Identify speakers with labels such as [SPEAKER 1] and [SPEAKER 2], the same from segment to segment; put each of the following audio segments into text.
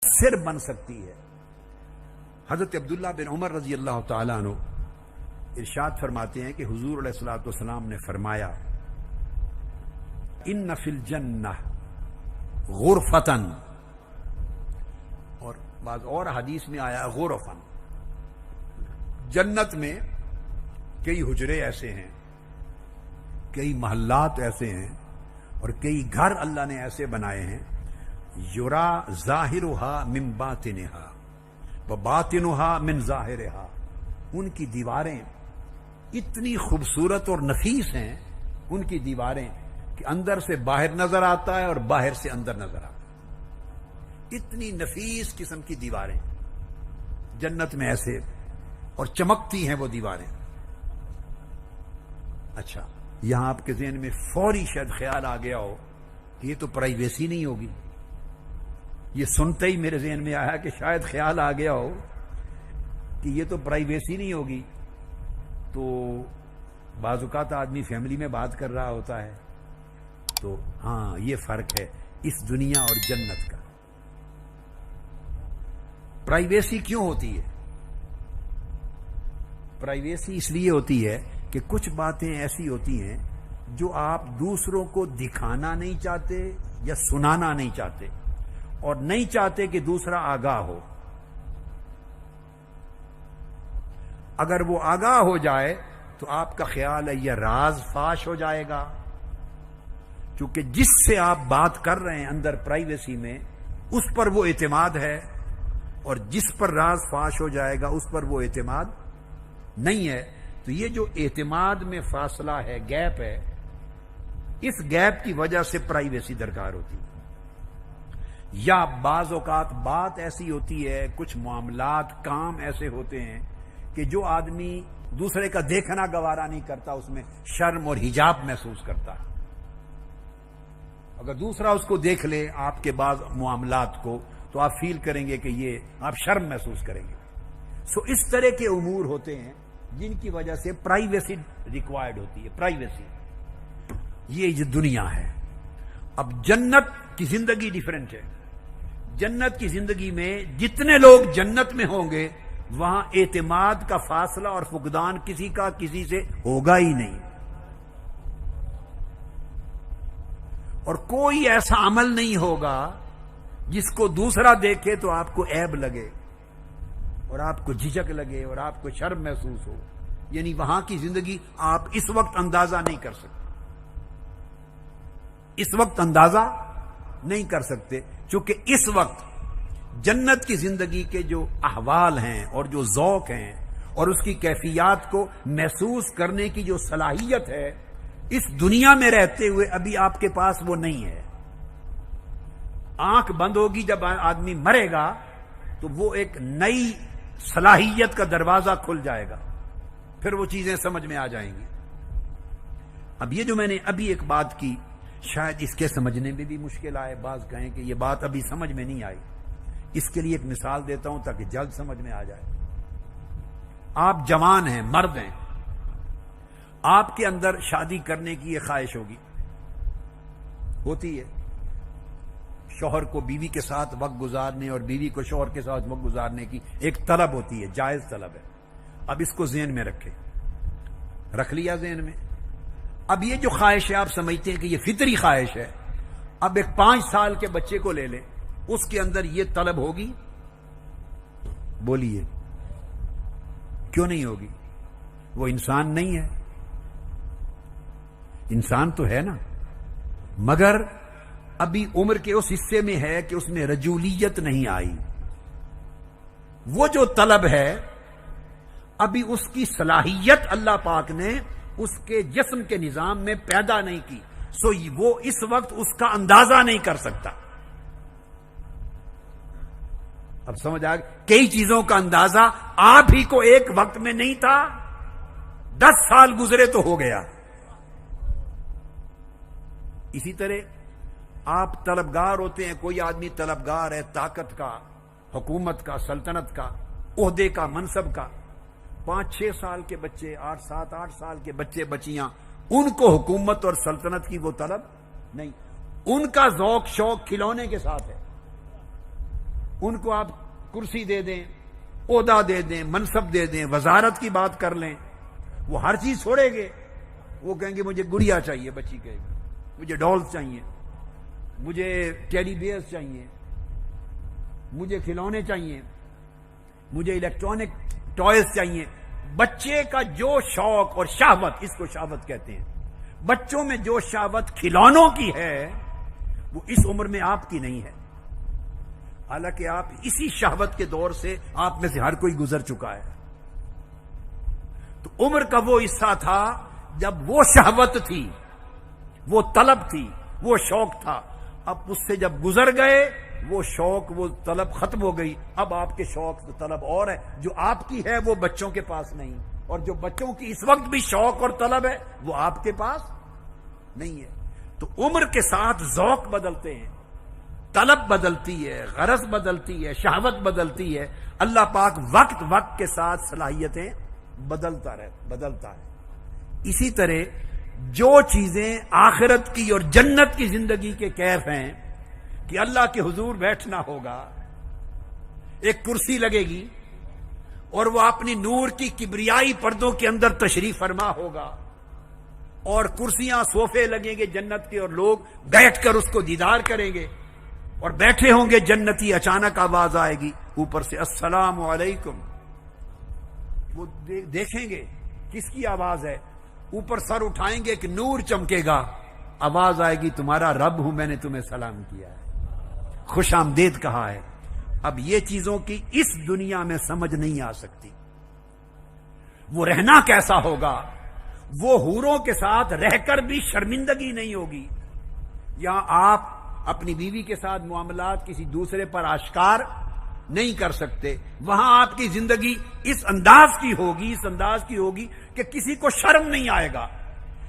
[SPEAKER 1] سر بن سکتی ہے۔ حضرت عبداللہ بن عمر رضی اللہ تعالیٰ عنہ ارشاد فرماتے ہیں کہ حضور علیہ الصلوۃ والسلام نے فرمایا ان فی الجنہ غرفتن، اور بعض اور حدیث میں آیا غرفن، جنت میں کئی حجرے ایسے ہیں، کئی محلات ایسے ہیں اور کئی گھر اللہ نے ایسے بنائے ہیں، یرا ظاہرھا من باطنھا وباطنھا من ظاہرھا، ان کی دیواریں اتنی خوبصورت اور نفیس ہیں، ان کی دیواریں کہ اندر سے باہر نظر آتا ہے اور باہر سے اندر نظر آتا ہے، اتنی نفیس قسم کی دیواریں جنت میں ایسے، اور چمکتی ہیں وہ دیواریں۔ اچھا، یہاں آپ کے ذہن میں فوری شاید خیال آ گیا ہو کہ یہ تو پرائیویسی نہیں ہوگی، یہ سنتے ہی میرے ذہن میں آیا کہ شاید خیال آ گیا ہو کہ یہ تو پرائیویسی نہیں ہوگی، تو بعض اوقات آدمی فیملی میں بات کر رہا ہوتا ہے، تو ہاں یہ فرق ہے اس دنیا اور جنت کا۔ پرائیویسی کیوں ہوتی ہے؟ پرائیویسی اس لیے ہوتی ہے کہ کچھ باتیں ایسی ہوتی ہیں جو آپ دوسروں کو دکھانا نہیں چاہتے یا سنانا نہیں چاہتے، اور نہیں چاہتے کہ دوسرا آگاہ ہو۔ اگر وہ آگاہ ہو جائے تو آپ کا خیال ہے یہ راز فاش ہو جائے گا، چونکہ جس سے آپ بات کر رہے ہیں اندر پرائیویسی میں اس پر وہ اعتماد ہے، اور جس پر راز فاش ہو جائے گا اس پر وہ اعتماد نہیں ہے۔ تو یہ جو اعتماد میں فاصلہ ہے، گیپ ہے، اس گیپ کی وجہ سے پرائیویسی درکار ہوتی ہے۔ یا بعض اوقات بات ایسی ہوتی ہے، کچھ معاملات کام ایسے ہوتے ہیں کہ جو آدمی دوسرے کا دیکھنا گوارا نہیں کرتا، اس میں شرم اور حجاب محسوس کرتا ہے۔ اگر دوسرا اس کو دیکھ لے آپ کے بعض معاملات کو تو آپ فیل کریں گے کہ یہ آپ شرم محسوس کریں گے۔ سو اس طرح کے امور ہوتے ہیں جن کی وجہ سے پرائیویسی ریکوائرڈ ہوتی ہے۔ پرائیویسی یہ دنیا ہے۔ اب جنت کی زندگی ڈیفرنٹ ہے۔ جنت کی زندگی میں جتنے لوگ جنت میں ہوں گے وہاں اعتماد کا فاصلہ اور فقدان کسی کا کسی سے ہوگا ہی نہیں، اور کوئی ایسا عمل نہیں ہوگا جس کو دوسرا دیکھے تو آپ کو عیب لگے اور آپ کو جھجک لگے اور آپ کو شرم محسوس ہو۔ یعنی وہاں کی زندگی آپ اس وقت اندازہ نہیں کر سکتے، اس وقت اندازہ نہیں کر سکتے، چونکہ اس وقت جنت کی زندگی کے جو احوال ہیں اور جو ذوق ہیں اور اس کی کیفیات کو محسوس کرنے کی جو صلاحیت ہے، اس دنیا میں رہتے ہوئے ابھی آپ کے پاس وہ نہیں ہے۔ آنکھ بند ہوگی جب آدمی مرے گا تو وہ ایک نئی صلاحیت کا دروازہ کھل جائے گا، پھر وہ چیزیں سمجھ میں آ جائیں گی۔ اب یہ جو میں نے ابھی ایک بات کی، شاید اس کے سمجھنے میں بھی مشکل آئے، بعض کہیں کہ یہ بات ابھی سمجھ میں نہیں آئی، اس کے لیے ایک مثال دیتا ہوں تاکہ جلد سمجھ میں آ جائے۔ آپ جوان ہیں، مرد ہیں، آپ کے اندر شادی کرنے کی یہ خواہش ہوتی ہے، شوہر کو بیوی کے ساتھ وقت گزارنے اور بیوی کو شوہر کے ساتھ وقت گزارنے کی ایک طلب ہوتی ہے، جائز طلب ہے۔ اب اس کو ذہن میں رکھ لیا ذہن میں۔ اب یہ جو خواہش ہے آپ سمجھتے ہیں کہ یہ فطری خواہش ہے، اب ایک 5 سال کے بچے کو لے لیں، اس کے اندر یہ طلب ہوگی؟ بولیے کیوں نہیں ہوگی؟ وہ انسان نہیں ہے، انسان تو ہے نا، مگر ابھی عمر کے اس حصے میں ہے کہ اس میں رجولیت نہیں آئی۔ وہ جو طلب ہے ابھی اس کی صلاحیت اللہ پاک نے اس کے جسم کے نظام میں پیدا نہیں کی، سو وہ اس وقت اس کا اندازہ نہیں کر سکتا۔ اب سمجھ آ گئی؟ کئی چیزوں کا اندازہ آپ ہی کو ایک وقت میں نہیں تھا، 10 سال گزرے تو ہو گیا۔ اسی طرح آپ طلبگار ہوتے ہیں، کوئی آدمی طلبگار ہے طاقت کا، حکومت کا، سلطنت کا، عہدے کا، منصب کا۔ 5-6 سال کے بچے، 7-8 سال کے بچے بچیاں، ان کو حکومت اور سلطنت کی وہ طلب نہیں، ان کا ذوق شوق کھلونے کے ساتھ ہے، ان کو آپ کرسی دے دیں، عہدہ دے دیں، منصب دے دیں، وزارت کی بات کر لیں، وہ ہر چیز چھوڑیں گے. وہ کہیں گے مجھے گڑیا چاہیے، بچی کہے گی مجھے ڈالز چاہیے، مجھے ٹیڈی بیئرز چاہیے، مجھے کھلونے چاہیے، مجھے الیکٹرانک ٹوائز چاہیے. بچے کا جو شوق اور شہوت، اس کو شہوت کہتے ہیں، بچوں میں جو شہوت کھلونوں کی ہے وہ اس عمر میں آپ کی نہیں ہے. حالانکہ آپ اسی شہوت کے دور سے آپ میں سے ہر کوئی گزر چکا ہے. تو عمر کا وہ حصہ تھا جب وہ شہوت تھی، وہ طلب تھی، وہ شوق تھا. اب اس سے جب گزر گئے وہ شوق، وہ طلب ختم ہو گئی. اب آپ کے شوق طلب اور ہے، جو آپ کی ہے وہ بچوں کے پاس نہیں، اور جو بچوں کی اس وقت بھی شوق اور طلب ہے وہ آپ کے پاس نہیں ہے. تو عمر کے ساتھ ذوق بدلتے ہیں، طلب بدلتی ہے، غرض بدلتی ہے، شہوت بدلتی ہے. اللہ پاک وقت وقت کے ساتھ صلاحیتیں بدلتا ہے. اسی طرح جو چیزیں آخرت کی اور جنت کی زندگی کے کیف ہیں کہ اللہ کے حضور بیٹھنا ہوگا، ایک کرسی لگے گی اور وہ اپنی نور کی کبریائی پردوں کے اندر تشریف فرما ہوگا، اور کرسیاں صوفے لگیں گے جنت کے، اور لوگ بیٹھ کر اس کو دیدار کریں گے، اور بیٹھے ہوں گے جنتی. اچانک آواز آئے گی اوپر سے السلام علیکم. وہ دیکھیں گے کس کی آواز ہے، اوپر سر اٹھائیں گے کہ نور چمکے گا، آواز آئے گی تمہارا رب ہوں، میں نے تمہیں سلام کیا ہے، خوش آمدید کہا ہے. اب یہ چیزوں کی اس دنیا میں سمجھ نہیں آ سکتی. وہ رہنا کیسا ہوگا، وہ حوروں کے ساتھ رہ کر بھی شرمندگی نہیں ہوگی. یہاں آپ اپنی بیوی کے ساتھ معاملات کسی دوسرے پر آشکار نہیں کر سکتے. وہاں آپ کی زندگی اس انداز کی ہوگی کہ کسی کو شرم نہیں آئے گا.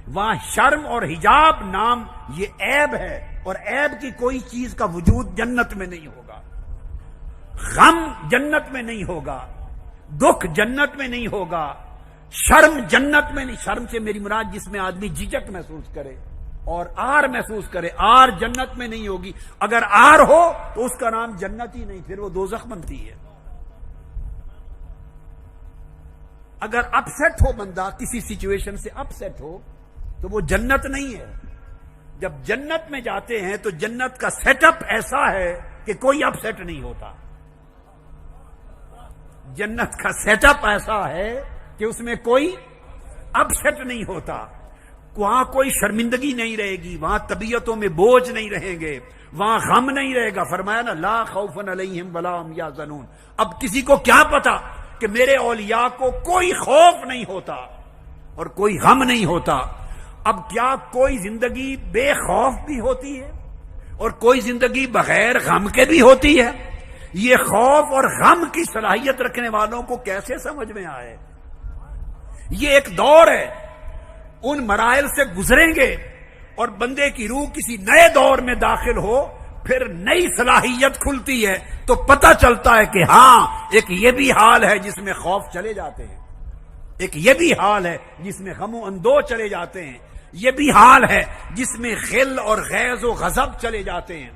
[SPEAKER 1] وہاں شرم اور حجاب نام یہ عیب ہے، اور عیب کی کوئی چیز کا وجود جنت میں نہیں ہوگا. غم جنت میں نہیں ہوگا، دکھ جنت میں نہیں ہوگا، شرم جنت میں نہیں. شرم سے میری مراد جس میں آدمی جھجک محسوس کرے اور آر محسوس کرے، آر جنت میں نہیں ہوگی. اگر آر ہو تو اس کا نام جنت ہی نہیں، پھر وہ دوزخ بنتی ہے. اگر اپسیٹ ہو بندہ، کسی سچویشن سے اپسیٹ ہو تو وہ جنت نہیں ہے. جب جنت میں جاتے ہیں تو جنت کا سیٹ اپ ایسا ہے کہ کوئی اپسیٹ نہیں ہوتا. جنت کا سیٹ اپ ایسا ہے کہ اس میں کوئی اپسیٹ نہیں ہوتا. وہاں کوئی شرمندگی نہیں رہے گی، وہاں طبیعتوں میں بوجھ نہیں رہیں گے، وہاں غم نہیں رہے گا. فرمایا نا لا خوف علیہم ولا هم یحزنون. اب کسی کو کیا پتا کہ میرے اولیاء کو کوئی خوف نہیں ہوتا اور کوئی غم نہیں ہوتا. اب کیا کوئی زندگی بے خوف بھی ہوتی ہے اور کوئی زندگی بغیر غم کے بھی ہوتی ہے؟ یہ خوف اور غم کی صلاحیت رکھنے والوں کو کیسے سمجھ میں آئے؟ یہ ایک دور ہے، ان مراحل سے گزریں گے اور بندے کی روح کسی نئے دور میں داخل ہو، پھر نئی صلاحیت کھلتی ہے تو پتہ چلتا ہے کہ ہاں ایک یہ بھی حال ہے جس میں خوف چلے جاتے ہیں، ایک یہ بھی حال ہے جس میں غم و اندوہ چلے جاتے ہیں، یہ بھی حال ہے جس میں غل اور غیظ و غضب چلے جاتے ہیں.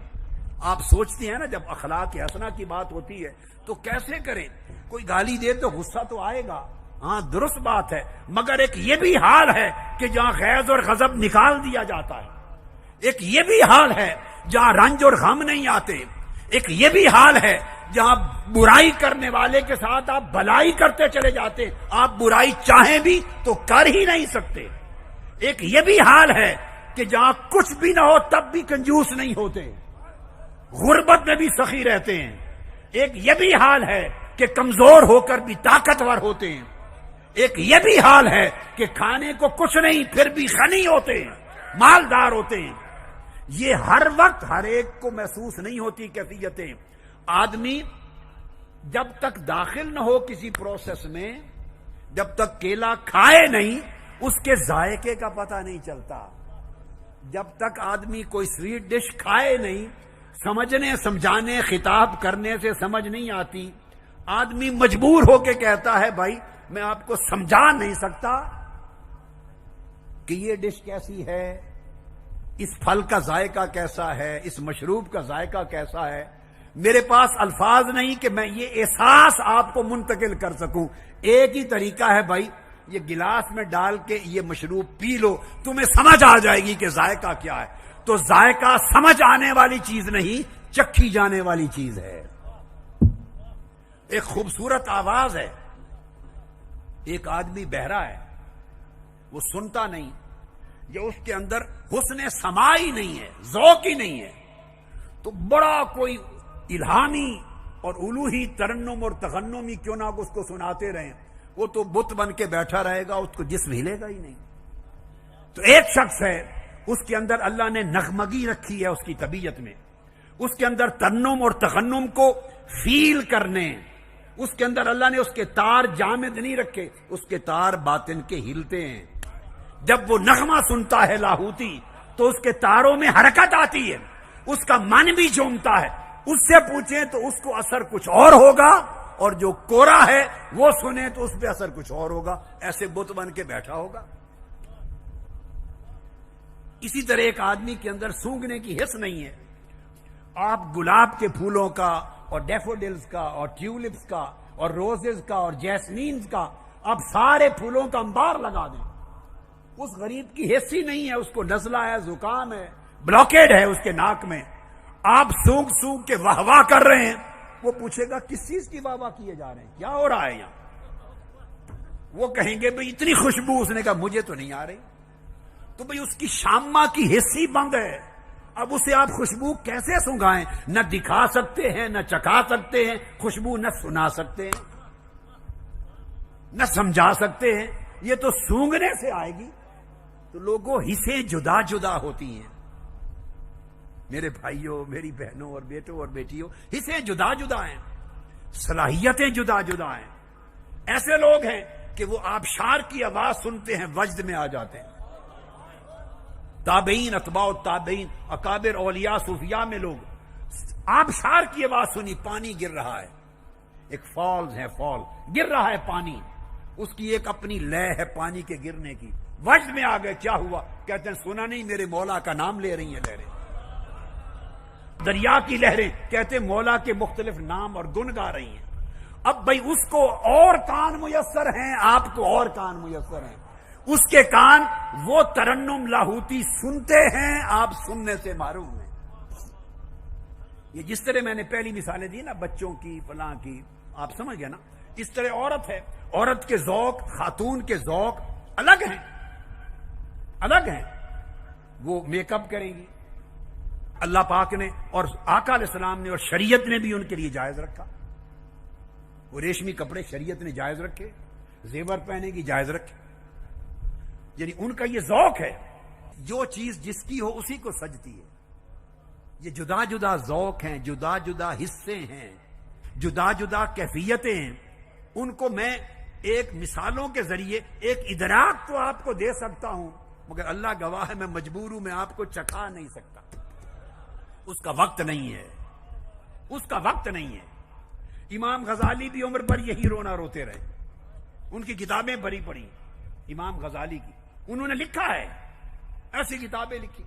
[SPEAKER 1] آپ سوچتے ہیں نا جب اخلاق حسنہ کی بات ہوتی ہے تو کیسے کریں؟ کوئی گالی دے تو غصہ تو آئے گا، ہاں درست بات ہے، مگر ایک یہ بھی حال ہے کہ جہاں غیظ اور غضب نکال دیا جاتا ہے. ایک یہ بھی حال ہے جہاں رنج اور غم نہیں آتے. ایک یہ بھی حال ہے جہاں برائی کرنے والے کے ساتھ آپ بھلائی کرتے چلے جاتے، آپ برائی چاہیں بھی تو کر ہی نہیں سکتے. ایک یہ بھی حال ہے کہ جہاں کچھ بھی نہ ہو تب بھی کنجوس نہیں ہوتے، غربت میں بھی سخی رہتے ہیں. ایک یہ بھی حال ہے کہ کمزور ہو کر بھی طاقتور ہوتے ہیں. ایک یہ بھی حال ہے کہ کھانے کو کچھ نہیں پھر بھی غنی ہوتے ہیں، مالدار ہوتے ہیں. یہ ہر وقت ہر ایک کو محسوس نہیں ہوتی کیفیتیں. آدمی جب تک داخل نہ ہو کسی پروسیس میں، جب تک کیلا کھائے نہیں اس کے ذائقے کا پتہ نہیں چلتا. جب تک آدمی کوئی سویٹ ڈش کھائے نہیں، سمجھنے سمجھانے خطاب کرنے سے سمجھ نہیں آتی. آدمی مجبور ہو کے کہتا ہے بھائی میں آپ کو سمجھا نہیں سکتا کہ یہ ڈش کیسی ہے، اس پھل کا ذائقہ کیسا ہے، اس مشروب کا ذائقہ کیسا ہے. میرے پاس الفاظ نہیں کہ میں یہ احساس آپ کو منتقل کر سکوں. ایک ہی طریقہ ہے بھائی، یہ گلاس میں ڈال کے یہ مشروب پی لو، تمہیں سمجھ آ جائے گی کہ ذائقہ کیا ہے. تو ذائقہ سمجھ آنے والی چیز نہیں، چکھی جانے والی چیز ہے. ایک خوبصورت آواز ہے. ایک آدمی بہرا ہے، وہ سنتا نہیں، یا اس کے اندر حسن سماع ہی نہیں ہے، ذوق ہی نہیں ہے، تو بڑا کوئی الہامی اور الوہی ترنم اور تغنمی کیوں نہ اس کو سناتے رہیں، وہ تو بت بن کے بیٹھا رہے گا، اس کو جسم ہلے گا ہی نہیں. تو ایک شخص ہے، اس کے اندر اللہ نے نغمگی رکھی ہے، اس کی طبیعت میں، اس کے اندر ترنم اور تغنم کو فیل کرنے، اس کے اندر اللہ نے اس کے تار جامد نہیں رکھے، اس کے تار باطن کے ہلتے ہیں. جب وہ نغمہ سنتا ہے لاہوتی تو اس کے تاروں میں حرکت آتی ہے، اس کا من بھی جھومتا ہے. اس سے پوچھیں تو اس کو اثر کچھ اور ہوگا، اور جو کورا ہے وہ سنے تو اس پہ اثر کچھ اور ہوگا. ایسے بت بن کے بیٹھا ہوگا. اسی طرح ایک آدمی کے اندر سونگھنے کی حس نہیں ہے. آپ گلاب کے پھولوں کا اور ڈیفوڈلز کا اور ٹیولپس کا اور روزز کا اور جیسمینز کا آپ سارے پھولوں کا انبار لگا دیں، اس غریب کی حس ہی نہیں ہے، اس کو نزلہ ہے، زکام ہے، بلاکیڈ ہے اس کے ناک میں. آپ سونگ سونگ کے واہ واہ کر رہے ہیں، وہ پوچھے گا کس چیز کی واہ واہ کیے جا رہے ہیں، کیا ہو رہا ہے یہاں؟ وہ کہیں گے بھئی اتنی خوشبو. اس نے کہا مجھے تو نہیں آ رہی. تو بھئی اس کی شامہ کی حس ہی بند ہے. اب اسے آپ خوشبو کیسے سنگھائیں؟ نہ دکھا سکتے ہیں، نہ چکھا سکتے ہیں خوشبو، نہ سنا سکتے ہیں، نہ سمجھا سکتے ہیں. یہ تو سونگنے سے آئے گی. تو لوگوں حصیں جدا جدا ہوتی ہیں. میرے بھائیوں، میری بہنوں اور بیٹوں اور بیٹیوں، حصیں جدا جدا ہیں، صلاحیتیں جدا جدا ہیں. ایسے لوگ ہیں کہ وہ آبشار کی آواز سنتے ہیں وجد میں آ جاتے ہیں. تابعین، اتباع التابعین، اکابر اولیاء صوفیاء میں لوگ آبشار کی آواز سنی، پانی گر رہا ہے، ایک فالز ہے، فال گر رہا ہے پانی، اس کی ایک اپنی لے ہے پانی کے گرنے کی. وجد میں آ گئے، کیا ہوا؟ کہتے ہیں سنا نہیں، میرے مولا کا نام لے رہی ہیں لہریں. دریا کی لہریں، کہتے ہیں مولا کے مختلف نام اور گن گا رہی ہیں. اب بھائی اس کو اور کان میسر ہیں، آپ کو اور کان میسر ہیں. اس کے کان وہ ترنم لاہوتی سنتے ہیں، آپ سننے سے محروم ہیں. یہ جس طرح میں نے پہلی مثالیں دی نا، بچوں کی فلاں کی، آپ سمجھ گئے نا. اس طرح عورت ہے، عورت کے ذوق، خاتون کے ذوق الگ ہیں، الگ ہیں. وہ میک اپ کریں گی، اللہ پاک نے اور آقا علیہ السلام نے اور شریعت نے بھی ان کے لیے جائز رکھا. وہ ریشمی کپڑے شریعت نے جائز رکھے، زیور پہنے کی جائز رکھے. یعنی ان کا یہ ذوق ہے، جو چیز جس کی ہو اسی کو سجتی ہے. یہ جدا جدا ذوق ہیں، جدا جدا حصے ہیں، جدا جدا کیفیتیں ہیں. ان کو میں ایک مثالوں کے ذریعے ایک ادراک تو آپ کو دے سکتا ہوں، مگر اللہ گواہ ہے میں مجبور ہوں، میں آپ کو چکھا نہیں سکتا. اس کا وقت نہیں ہے، اس کا وقت نہیں ہے. امام غزالی بھی عمر پر یہی رونا روتے رہے. ان کی کتابیں بڑی پڑی امام غزالی کی، انہوں نے لکھا ہے، ایسی کتابیں لکھی.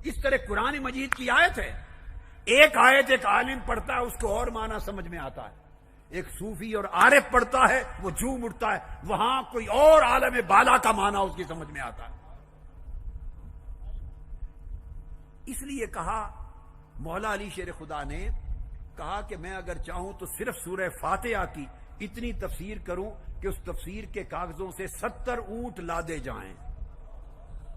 [SPEAKER 1] اس طرح قرآن مجید کی آیت ہے، ایک آیت ایک عالم پڑھتا ہے، اس کو اور معنی سمجھ میں آتا ہے. ایک صوفی اور عارف پڑھتا ہے، وہ جھوم اٹھتا ہے، وہاں کوئی اور عالم بالا کا معنی اس کی سمجھ میں آتا ہے. اس لیے کہا مولا علی شیر خدا نے کہا کہ میں اگر چاہوں تو صرف سورہ فاتحہ کی اتنی تفسیر کروں کہ اس تفسیر کے کاغذوں سے 70 اونٹ لادے جائیں.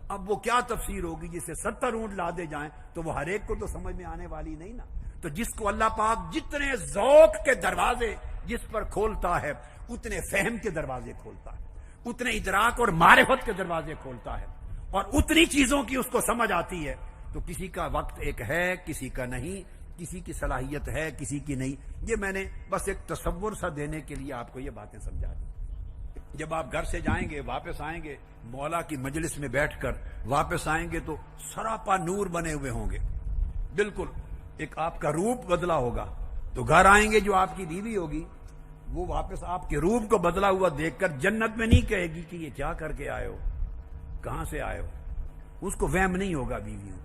[SPEAKER 1] اب وہ کیا تفسیر ہوگی جسے 70 اونٹ لادے جائیں؟ تو وہ ہر ایک کو تو سمجھ میں آنے والی نہیں نا. تو جس کو اللہ پاک جتنے ذوق کے دروازے جس پر کھولتا ہے، اتنے فہم کے دروازے کھولتا ہے، اتنے ادراک اور معرفت کے دروازے کھولتا ہے، اور اتنی چیزوں کی اس کو سمجھ آتی ہے. تو کسی کا وقت ایک ہے، کسی کا نہیں، کسی کی صلاحیت ہے، کسی کی نہیں. یہ میں نے بس ایک تصور سا دینے کے لیے آپ کو یہ باتیں سمجھا دی. جب آپ گھر سے جائیں گے، واپس آئیں گے، مولا کی مجلس میں بیٹھ کر واپس آئیں گے تو سراپا نور بنے ہوئے ہوں گے. بالکل ایک آپ کا روپ بدلا ہوگا. تو گھر آئیں گے، جو آپ کی بیوی ہوگی وہ واپس آپ کے روپ کو بدلا ہوا دیکھ کر جنت میں نہیں کہے گی کہ یہ کیا کر کے آئے ہو، کہاں سے آئے ہو. اس کو وہم نہیں ہوگا بیویوں.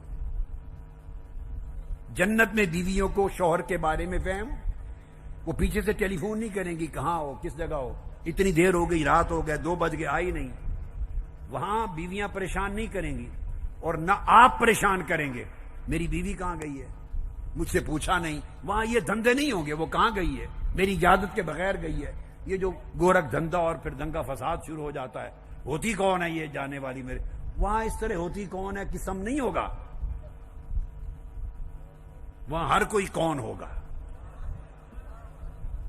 [SPEAKER 1] جنت میں بیویوں کو شوہر کے بارے میں فہم، وہ پیچھے سے ٹیلی فون نہیں کریں گی کہاں ہو، کس جگہ ہو، اتنی دیر ہو گئی، رات ہو گئے، 2 بج گئے، آئی نہیں۔ وہاں بیویاں پریشان نہیں کریں گی اور نہ آپ پریشان کریں گے، میری بیوی کہاں گئی ہے، مجھ سے پوچھا نہیں۔ وہاں یہ دھندے نہیں ہوں گے، وہ کہاں گئی ہے، میری اجازت کے بغیر گئی ہے۔ یہ جو گورکھ دھندا اور پھر دنگا فساد شروع ہو جاتا ہے، ہوتی کون ہے یہ جانے والی میرے، وہاں اس طرح ہوتی کون ہے قسم نہیں ہوگا، وہاں ہر کوئی کون ہوگا،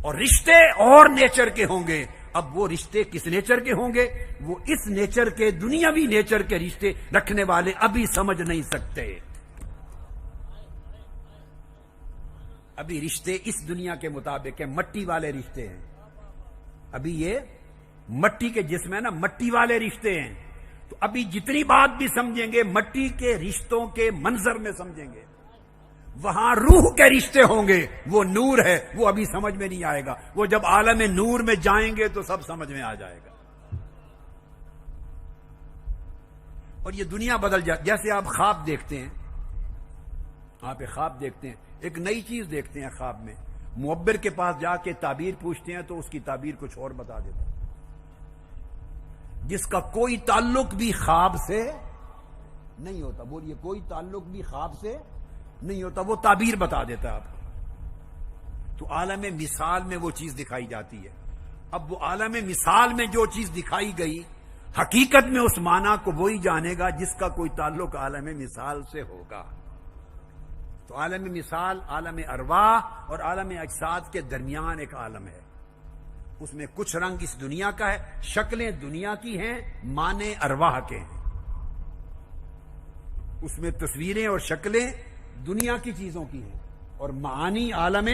[SPEAKER 1] اور رشتے اور نیچر کے ہوں گے۔ اب وہ رشتے کس نیچر کے ہوں گے؟ وہ اس نیچر کے، دنیاوی نیچر کے رشتے رکھنے والے ابھی سمجھ نہیں سکتے۔ ابھی رشتے اس دنیا کے مطابق ہیں، مٹی والے رشتے ہیں، ابھی یہ مٹی کے جسم ہے نا، مٹی والے رشتے ہیں۔ تو ابھی جتنی بات بھی سمجھیں گے مٹی کے رشتوں کے منظر میں سمجھیں گے، وہاں روح کے رشتے ہوں گے، وہ نور ہے، وہ ابھی سمجھ میں نہیں آئے گا، وہ جب عالم نور میں جائیں گے تو سب سمجھ میں آ جائے گا۔ اور یہ دنیا بدل جاتی، جیسے آپ خواب دیکھتے ہیں، آپ ایک خواب دیکھتے ہیں، ایک نئی چیز دیکھتے ہیں خواب میں، معبر کے پاس جا کے تعبیر پوچھتے ہیں تو اس کی تعبیر کچھ اور بتا دیتا ہے، جس کا کوئی تعلق بھی خواب سے نہیں ہوتا، بولیے کوئی تعلق بھی خواب سے نہیں ہوتا، وہ تعبیر بتا دیتا ہے آپ کو۔ تو عالم مثال میں وہ چیز دکھائی جاتی ہے۔ اب وہ عالم مثال میں جو چیز دکھائی گئی، حقیقت میں اس معنی کو وہی جانے گا جس کا کوئی تعلق عالم مثال سے ہوگا۔ تو عالم مثال عالم ارواح اور عالم اجساد کے درمیان ایک عالم ہے، اس میں کچھ رنگ اس دنیا کا ہے، شکلیں دنیا کی ہیں، معنی ارواح کے ہیں، اس میں تصویریں اور شکلیں دنیا کی چیزوں کی ہیں، اور معانی عالم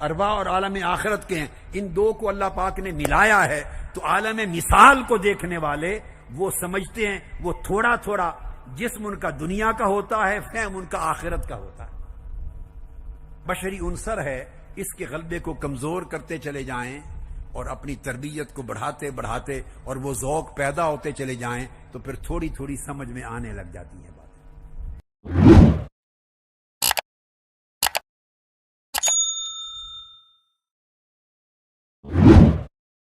[SPEAKER 1] ارواح اور عالم آخرت کے ہیں۔ ان دو کو اللہ پاک نے ملایا ہے، تو عالم مثال کو دیکھنے والے وہ سمجھتے ہیں وہ تھوڑا تھوڑا جسم ان کا دنیا کا ہوتا ہے، فہم ان کا آخرت کا ہوتا ہے۔ بشری عنصر ہے، اس کے غلبے کو کمزور کرتے چلے جائیں اور اپنی تربیت کو بڑھاتے بڑھاتے اور وہ ذوق پیدا ہوتے چلے جائیں تو پھر تھوڑی تھوڑی سمجھ میں آنے لگ جاتی ہے۔